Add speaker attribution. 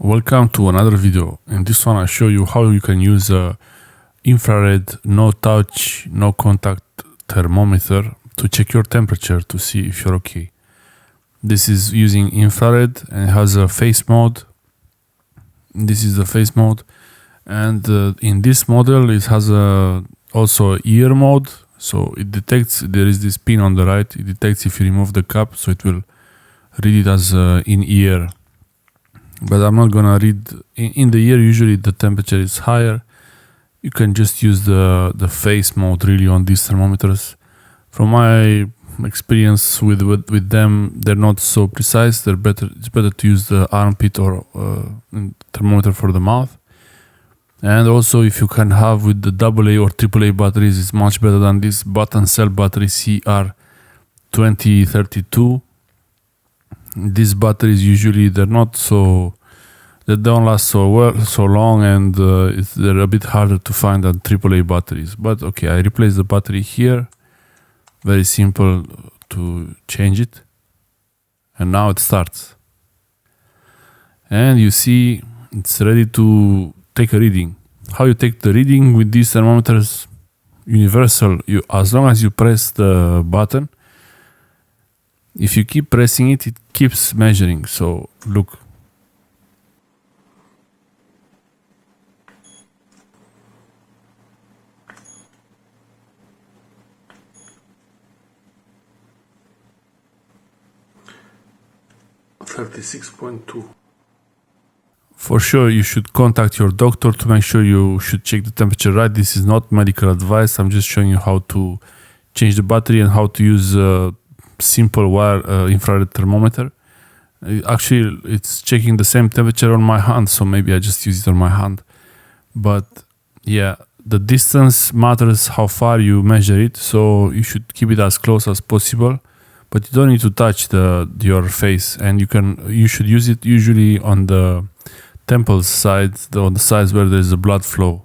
Speaker 1: Welcome to another video. In this one I show you how you can use a infrared, no touch, no contact thermometer to check your temperature to see if you're okay. This is using infrared and it has a face mode. This is the face mode, and in this model it has also ear mode. So it detects, there is this pin on the right, it detects if you remove the cap, so it will read it as in ear. But I'm not gonna read in the ear. Usually the temperature is higher. You can just use the face mode really on these thermometers. From my experience with them, they're not so precise. They're better. It's better to use the armpit or thermometer for the mouth. And also, if you can have with the AA or AAA batteries, it's much better than this button cell battery CR2032. These batteries usually they don't last so long, and they're a bit harder to find than AAA batteries. But okay, I replace the battery here. Very simple to change it, and now it starts. And you see it's ready to take a reading. How you take the reading with these thermometers? Universal. As long as you press the button, if you keep pressing it, it keeps measuring. So look. $36.2. For sure, you should contact your doctor to make sure you should check the temperature right. This is not medical advice. I'm just showing you how to change the battery and how to use simple wire infrared thermometer. Actually, it's checking the same temperature on my hand, so maybe I just use it on my hand. But yeah, the distance matters, how far you measure it, so you should keep it as close as possible. But you don't need to touch your face, and you should use it usually on the temples side, on the sides where there's a blood flow.